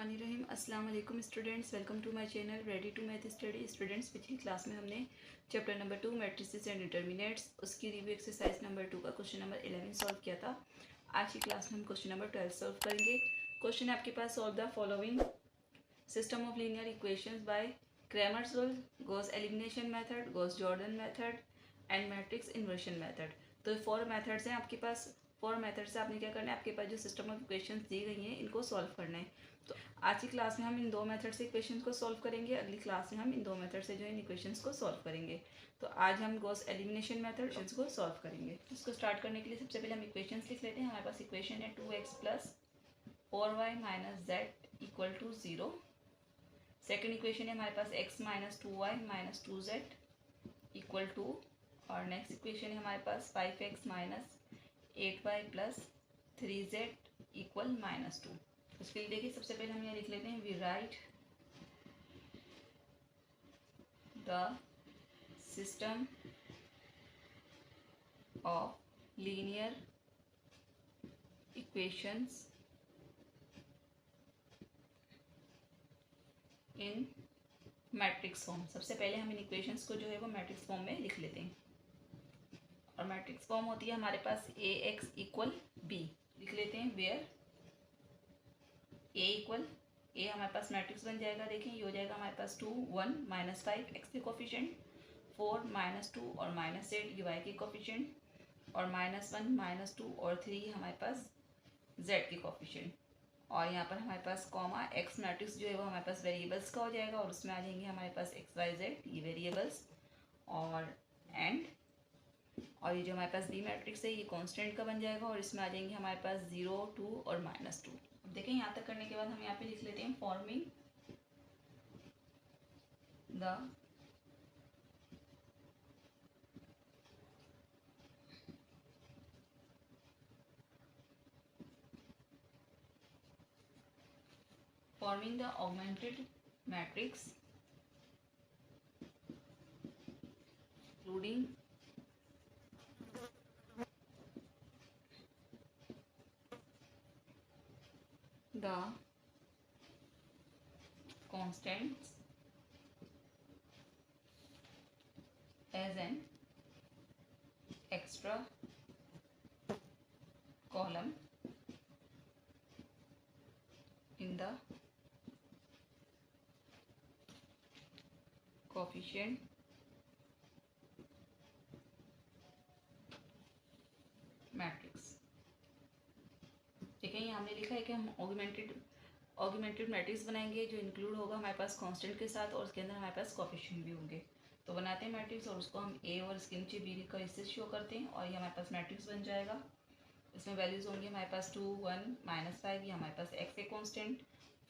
बिस्मिल्लाहिर्रहमानिर्रहीम। अस्सलाम वालेकुम students, welcome to my channel ready to math study. Students, पिछली क्लास में हमने chapter number 2 matrices and determinants उसकी रिव्यू एक्सरसाइज नंबर 2 का क्वेश्चन नंबर 11 सॉल्व किया था। आज की क्लास में हम क्वेश्चन नंबर 12 सॉल्व करेंगे। क्वेश्चन है आपके पास, solve the following system of linear equations by Cramer's rule, Gauss elimination method, Gauss Jordan method and matrix inversion method. तो 4 मेथड्स हैं आपके पास। 4 मेथड से आपने क्या करना है, आपके पास जो सिस्टम ऑफ इक्वेशंस दी गई हैं इनको सॉल्व करना है। तो आज की क्लास में हम इन 2 मेथड से इक्वेशंस को सॉल्व करेंगे, अगली क्लास में हम इन 2 मेथड से जो है इन इक्वेशंस को सॉल्व करेंगे। तो आज हम गॉस एलिमिनेशन मेथड को सॉल्व करेंगे। इसको स्टार्ट करने के लिए सबसे पहले हम इक्वेशंस लिख लेते हैं। हमारे पास इक्वेशन है 2x plus 4y minus z equal to 0। Second equation है हमारे पास x minus 2y minus 2z equal to, और नेक्स्ट इक्वेशन है हमारे पास 5x minus 8y plus 3z equal minus 2। उसके लिए देखिए सबसे पहले हम यहाँ लिख लेते हैं, we write the system of linear equations in matrix form. सबसे पहले हम इन इक्वेशंस को जो है वो मैट्रिक्स फॉर्म में लिख लेते हैं, और मैट्रिक्स फॉर्म होती है हमारे पास ax इक्वल b। लिख लेते हैं वेयर a इक्वल a हमारे पास मैट्रिक्स बन जाएगा। देखें ये हो जाएगा हमारे पास 2 1 माइनस 5 x के कोफिशिएंट, 4 माइनस 2 और माइनस 8 ये y के कोफिशिएंट, और माइनस 1 माइनस 2 और 3 हमारे पास z के कोफिशिएंट। और यहाँ पर हमारे पास कॉमा x मैट्रिक्स जो है वो हमारे पास वेरिएबल्स का हो जाएगा, और उसमें आ जाएंगे हमारे पास x y z ये वेरिएबल्स, और एंड और ये जो हमारे पास बी मैट्रिक्स है ये कांस्टेंट का बन जाएगा, और इसमें आ जाएंगे हमारे पास 0 2 और माइनस 2। अब देखें यहाँ तक करने के बाद हम यहाँ पे लिख लेते हैं, forming the augmented matrix including the constants as an extra column in the coefficient matrix. ठीक है, ये हमने लिखा है कि हम ऑगमेंटेड मैट्रिक्स बनाएंगे जो इंक्लूड होगा हमारे पास कांस्टेंट के साथ, और उसके अंदर हमारे पास कोफिशिएंट भी होंगे। तो बनाते हैं मैट्रिक्स, और उसको हम a और इसके नीचे b का इससे शो करते हैं, और ये हमारे पास मैट्रिक्स बन जाएगा। इसमें वैल्यूज होंगी हमारे पास 2 1 माइनस 5 ये हमारे पास x के कॉन्स्टेंट,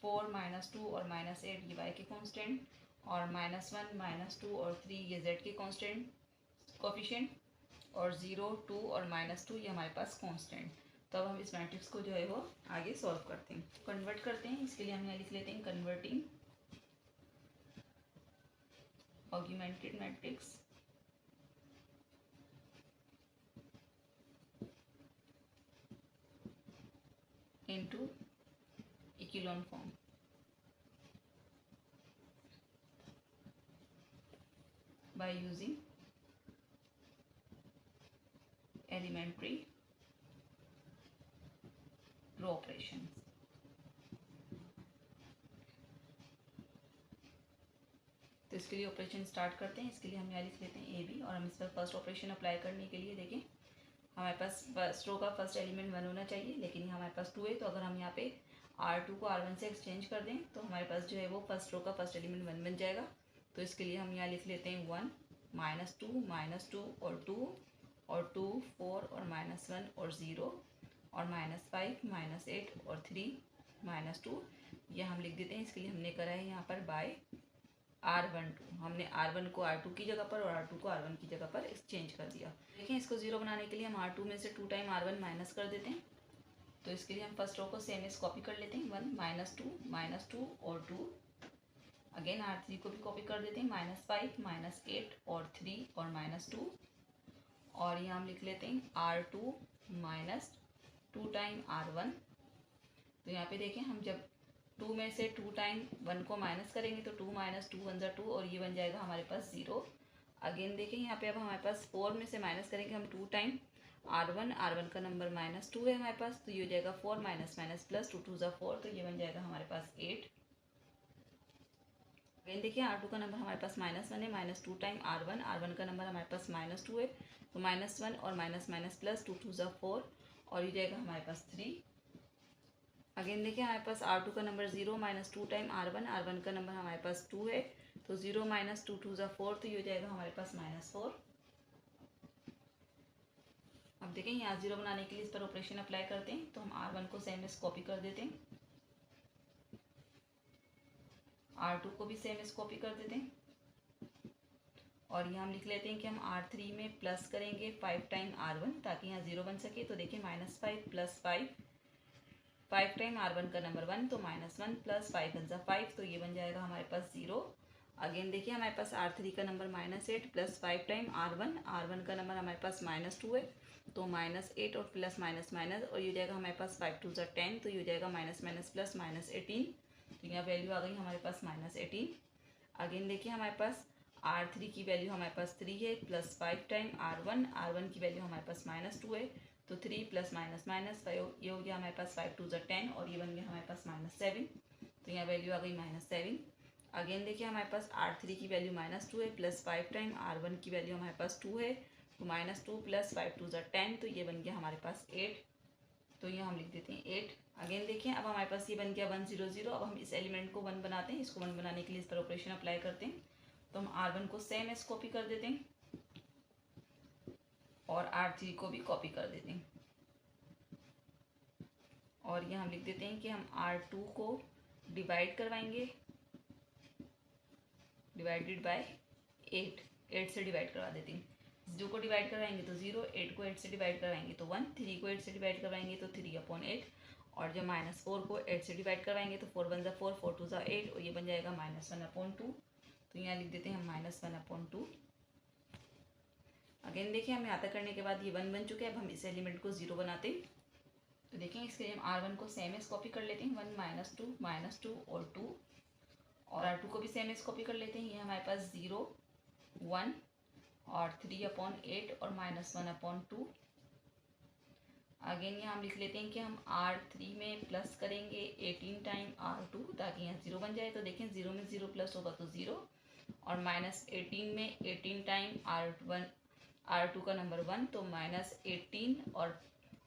4 माइनस 2 और माइनस 8 ये y के कॉन्स्टेंट, और माइनस 1 माइनस 2 और 3 ये z के कॉन्स्टेंट कोफिशिएंट, और 0 2 और माइनस 2 ये हमारे पास कांस्टेंट। तो अब हम इस मैट्रिक्स को जो है वो आगे सॉल्व करते हैं, कन्वर्ट करते हैं। इसके लिए हम यहाँ लिख लेते हैं, converting augmented matrix into echelon form by using elementary row operation. तो इसके लिए ऑपरेशन स्टार्ट करते हैं। इसके लिए हम यहाँ लिख लेते हैं ए बी, और हम इस पर फर्स्ट ऑपरेशन अप्लाई करने के लिए देखें हमारे पास फर्स्ट रो का फर्स्ट एलिमेंट 1 होना चाहिए, लेकिन हमारे पास 2 है। तो अगर हम यहाँ पे R2 को R1 से एक्सचेंज कर दें तो हमारे पास जो है वो फर्स्ट रो का फर्स्ट एलिमेंट 1 बन जाएगा। तो इसके लिए हम यहाँ लिख लेते हैं 1 माइनस 2 और 2 और 2 4 और माइनस 1 और 0 और माइनस 5 माइनस 8 और 3 माइनस 2 ये हम लिख देते हैं। इसके लिए हमने करा है यहाँ पर बाय R12, हमने R1 को R2 की जगह पर और R2 को R1 की जगह पर एक्सचेंज कर दिया। देखिए इसको 0 बनाने के लिए हम R2 में से 2 टाइम R1 माइनस कर देते हैं। तो इसके लिए हम फर्स्ट रो को सेम एज कॉपी कर लेते हैं, 1 माइनस 2 और 2। अगेन R3 को भी कॉपी कर देते हैं, -5 -8 और 3 और -2। और यहाँ हम लिख लेते हैं R2 माइनस 2 टाइम R1। तो यहाँ पे देखें हम जब 2 में से 2 टाइम 1 को माइनस करेंगे तो 2 माइनस 2 1 ज़ा 2 और ये बन जाएगा हमारे पास 0। अगेन देखें यहाँ पे अब हमारे पास 4 में से माइनस करेंगे हम 2 टाइम R1 का नंबर -2 है हमारे पास, तो ये हो जाएगा 4 माइनस माइनस प्लस 2 2 ज़ा 4, तो ये बन जाएगा हमारे पास 8। अगेन देखिए R2 का नंबर हमारे पास -1 है, -2 टाइम R1 का नंबर हमारे पास -2 है, तो -1 और माइनस माइनस प्लस 2 2 ज़ा 4 और ये जाएगा हमारे पास 3। अगेन देखिए हमारे पास R2 का नंबर 0 -2 टाइम R1 का नंबर हमारे पास 2 है, तो 0 माइनस 2 2 ज़ा 4, तो ये हो जाएगा हमारे पास -4। अब देखें यहाँ 0 बनाने के लिए इस पर ऑपरेशन अप्लाई करते हैं, तो हम R1 को सेम एस कॉपी कर देते हैं, R2 को भी सेम एस कॉपी कर देते हैं, और यहाँ हम लिख लेते हैं कि हम R3 में प्लस करेंगे 5 टाइम R1 ताकि यहाँ 0 बन सके। तो देखिए -5 प्लस 5, 5 टाइम R1 का नंबर 1, तो -1 प्लस 5 1 ज़ा 5, तो ये बन जाएगा हमारे पास 0। अगेन देखिए हमारे पास R3 का नंबर -8 प्लस 5 टाइम R1 का नंबर हमारे पास -2 है, तो -8 और प्लस माइनस माइनस और ये जाएगा हमारे पास 5 2 ज़ा 10, तो ये जाएगा माइनस माइनस प्लस -18, तो यहाँ वैल्यू आ गई हमारे पास -18। अगेन देखिए हमारे पास R3 की वैल्यू हमारे पास 3 है, प्लस 5 टाइम R1 की वैल्यू हमारे पास -2 है, तो 3 प्लस माइनस माइनस ये हो गया हमारे पास 5 2 ज़ा 10 और ये बन गया हमारे पास -7, तो यहाँ वैल्यू आ गई -7। अगेन देखिए हमारे पास R3 की वैल्यू -2 है, प्लस 5 टाइम R1 की वैल्यू हमारे पास 2 है, तो -2 प्लस 5 2 ज़ा 10, तो ये बन गया हमारे पास 8, तो यहाँ हम लिख देते हैं 8। अगेन देखिए अब हमारे पास ये बन गया 1 0 0। अब हम इस एलिमेंट को 1 बनाते हैं, इसको 1 बनाने के लिए इस पर ऑपरेशन अप्लाई करते हैं, तो हम R1 को सेम एस कॉपी कर देते हैं और R3 को भी कॉपी कर देते हैं, और यहाँ हम लिख देते हैं कि हम R2 को डिवाइड करवाएंगे, डिवाइडेड बाय 8 से डिवाइड करवा देते हैं। 0 को डिवाइड करवाएंगे तो 0, 8 को 8 से डिवाइड करवाएंगे तो 1, 3 को 8 से डिवाइड करवाएंगे तो 3/8, और जब -4 को 8 से डिवाइड करवाएंगे तो 4 1 ज़ा 4, 4 2 ज़ा 8 और ये बन जाएगा -1/2, तो यहाँ लिख देते हैं हम -1/2। अगेन देखिए हम यहाँ तक करने के बाद ये 1 बन चुके हैं। अब हम इस एलिमेंट को 0 बनाते हैं, तो देखें इसके लिए हम R1 को सेम एस कॉपी कर लेते हैं, 1 -2 और 2, और R2 को भी सेम एस कॉपी कर लेते हैं। ये हमारे पास 0 1 और 3/8 और -1/2। अगेन यहाँ हम लिख लेते हैं कि हम R3 में प्लस करेंगे 18 टाइम R2 ताकि यहाँ 0 बन जाए, तो देखें 0 में 0 प्लस होगा तो 0, और -18 में 18 टाइम R2 का नंबर 1, तो -18 और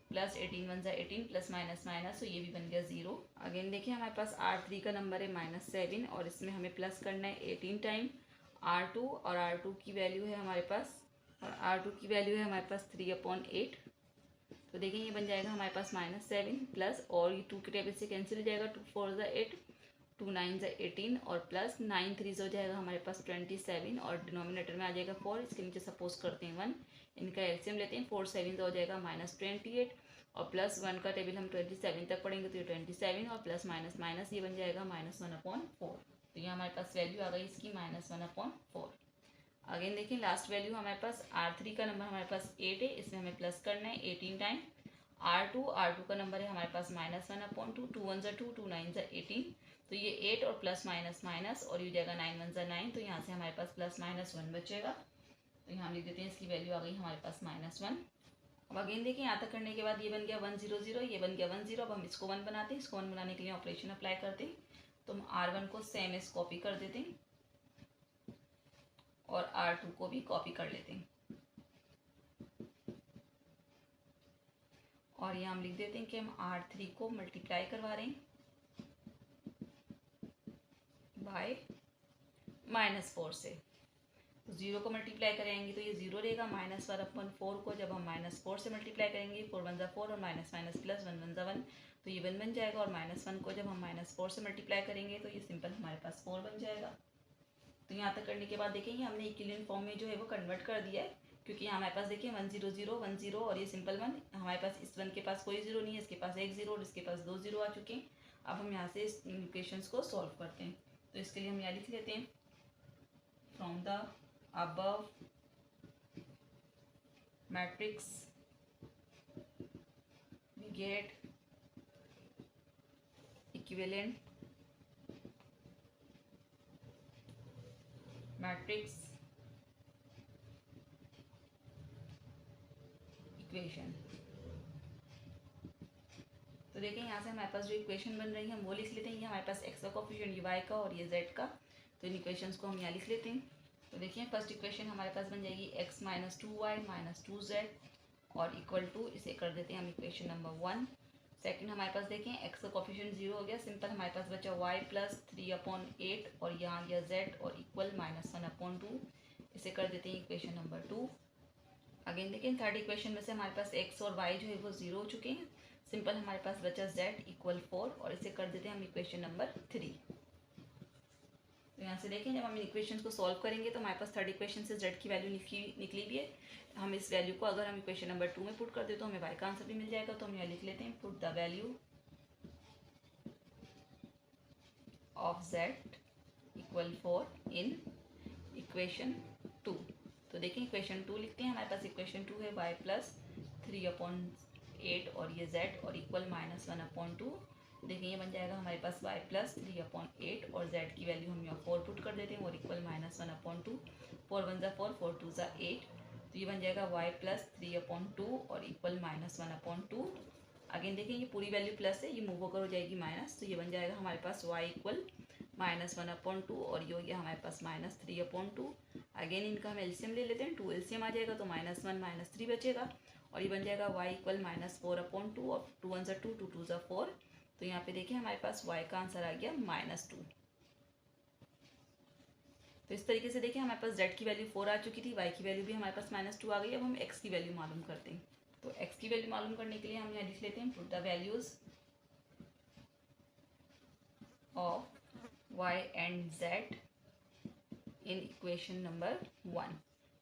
प्लस 18 1 ज़ा 18 प्लस माइनस माइनस, तो ये भी बन गया 0। अगेन देखिए हमारे पास R3 का नंबर है -7 और इसमें हमें प्लस करना है 18 टाइम R2, और R2 की वैल्यू है हमारे पास 3/8, तो देखें ये बन जाएगा हमारे पास -7 प्लस, और ये 2 के टेबल से कैंसिल हो जाएगा, 2 4 ज़ा 8, 2 9 ज़ा 18 और प्लस 9 3 हो जाएगा हमारे पास 27, और डिनोमिनेटर में आ जाएगा 4, इसके नीचे सपोज करते हैं 1, इनका एलसीएम लेते हैं, 4 7 हो जाएगा -28, और प्लस 1 का टेबल हम 27 तक पढ़ेंगे तो ये 27 और प्लस माइनस माइनस ये बन जाएगा -1/4, तो ये हमारे पास वैल्यू आ गई इसकी -1/4। अगेन देखिए लास्ट वैल्यू हमारे पास R3 का नंबर हमारे पास 8 है, इसमें हमें प्लस करना है 18 टाइम R2 का नंबर है हमारे पास -1/2, 2 1 ज़ा 2, 2 9 ज़ा 18, तो ये 8 और प्लस माइनस माइनस और ये जाएगा 9 1 ज़ा 9, तो यहाँ से हमारे पास प्लस -1 बचेगा, तो यहाँ लिख देते हैं इसकी वैल्यू आ गई हमारे पास -1। अब अगेन देखिए यहाँ तक करने के बाद ये बन गया 1 0 0, ये बन गया 1 0। अब हम इसको 1 बनाते हैं, इसको 1 बनाने के लिए ऑपरेशन अप्लाई करते हैं, तो हम R1 को सेम एस कॉपी कर देते हैं और R2 को भी कॉपी कर लेते हैं, और यहाँ हम लिख देते हैं कि हम R3 को मल्टीप्लाई करवा रहे हैं बाय -4 से, तो 0 को मल्टीप्लाई करेंगे तो ये 0 रहेगा, -1/4 को जब हम -4 से मल्टीप्लाई करेंगे 4 1 ज़ा 4 और माइनस माइनस प्लस 1 1 ज़ा 1, तो ये 1 बन जाएगा, और -1 को जब हम -4 से मल्टीप्लाई करेंगे तो ये सिंपल हमारे पास 4 बन जाएगा। तो यहाँ तक करने के बाद देखेंगे हमने इक्विवेलेंट फॉर्म में जो है वो कन्वर्ट कर दिया है, क्योंकि यहाँ हमारे पास देखिए 1 0 0 1 0 और ये सिंपल 1, हमारे पास इस 1 के पास कोई 0 नहीं है, इसके पास 1 0 और इसके पास 2 0 आ चुके हैं। अब हम यहाँ से इस इक्वेशंस को सॉल्व करते हैं, तो इसके लिए हम यहाँ लिख लेते हैं from the above matrix we get equivalent matrix equation. तो देखें यहाँ से हमारे पास जो इक्वेशन बन रही है हम वो लिख लेते हैं। ये हमारे पास एक्स का कोफिशिएंट, ये वाई का और ये जेड का। तो इन इक्वेशंस को हम यहाँ लिख लेते हैं। तो देखिए फर्स्ट इक्वेशन हमारे पास बन जाएगी x minus 2y minus 2z और इक्वल टू, इसे कर देते हैं हम इक्वेशन नंबर 1। सेकंड हमारे पास देखें एक्स का कोफिशिएंट 0 हो गया, सिंपल हमारे पास बचा y प्लस 3/8 और यहाँ गया z और इक्वल -1/2, इसे कर देते हैं इक्वेशन नंबर 2। अगेन देखें थर्ड इक्वेशन में से हमारे पास x और y जो है वो 0 हो चुके हैं, सिंपल हमारे पास बचा z इक्वल 4 और इसे कर देते हैं हम इक्वेशन नंबर 3। तो यहाँ से देखें जब हम इक्वेशंस को सॉल्व करेंगे तो हमारे पास थर्ड इक्वेशन से z की वैल्यू निकली भी है। हम इस वैल्यू को अगर हम इक्वेशन नंबर 2 में पुट कर दे तो हमें y का आंसर भी मिल जाएगा। तो हम यहाँ लिख लेते हैं put the value of z equal 4 in equation 2। तो देखें इक्वेशन 2 लिखते हैं, हमारे पास इक्वेशन 2 है y प्लस 3/8 और ये z और इक्वल -1/2। देखिए ये बन जाएगा हमारे पास y प्लस 3/8 और z की वैल्यू हम यहाँ 4 पुट कर देते हैं और इक्वल -1/2। 4 1 ज़ा 4, 4 2 ज़ा 8। तो ये बन जाएगा y प्लस 3/2 और इक्वल -1/2। अगेन देखिए ये पूरी वैल्यू प्लस है, ये मूव होकर हो जाएगी माइनस। तो ये बन जाएगा हमारे पास y इक्वल -1/2 और ये हो गया हमारे पास -3/2। अगेन इनका हम एलसीएम ले लेते हैं, 2 एलसीएम आ जाएगा तो -1 -3 बचेगा और ये बन जाएगा y इक्वल -4/2 और 2 1 ज़ा 2, 2 2 ज़ा 4। तो यहाँ पे देखिए हमारे पास y का आंसर आ गया -2। तो इस तरीके से देखिए हमारे पास z की वैल्यू 4 आ चुकी थी, y की वैल्यू भी हमारे पास -2 आ गई। अब हम x की वैल्यू मालूम करते हैं। तो x की वैल्यू मालूम करने के लिए हम यहाँ लिख लेते हैं put the values of y and z in equation number 1।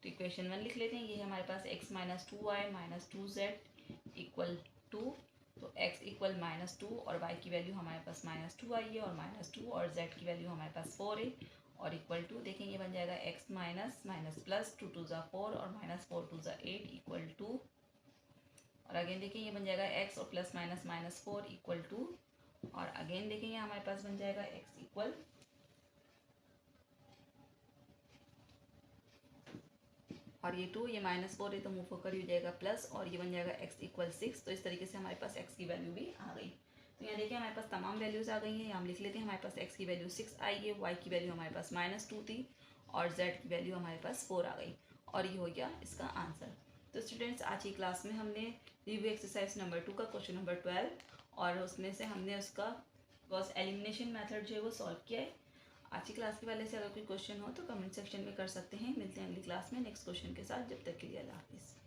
तो इक्वेशन 1 लिख लेते हैं, ये हमारे पास x minus 2y minus 2z equal 2। तो x इक्वल -2 और y की वैल्यू हमारे पास -2 आई है और -2 और z की वैल्यू हमारे पास 4 है और इक्वल टू। देखें ये बन जाएगा x माइनस माइनस प्लस 2 2 ज़ा 4 और -4 2 ज़ा 8 इक्वल टू। और अगेन देखें ये बन जाएगा x और प्लस माइनस -4 इक्वल टू। और अगेन देखें ये हमारे पास बन जाएगा x इक्वल और ये 2, ये -4 है तो मूव होकर हो जाएगा प्लस और ये बन जाएगा x इक्वल 6। तो इस तरीके से हमारे पास x की वैल्यू भी आ गई। तो यहाँ देखिए हमारे पास तमाम वैल्यूज़ आ गई हैं। हम लिख लेते हैं हमारे पास x की वैल्यू 6 आई है, y की वैल्यू हमारे पास -2 थी और z की वैल्यू हमारे पास 4 आ गई और ये हो गया इसका आंसर। तो स्टूडेंट्स आज की क्लास में हमने रिव्यू एक्सरसाइज नंबर 2 का क्वेश्चन नंबर 12 और उसमें से हमने उसका गॉस एलिमिनेशन मेथड जो है वो सॉल्व किया है। आज की क्लास के वाले से अगर कोई क्वेश्चन हो तो कमेंट सेक्शन में कर सकते हैं। मिलते हैं अगली क्लास में नेक्स्ट क्वेश्चन के साथ। जब तक के लिए अल्लाह हाफिज़।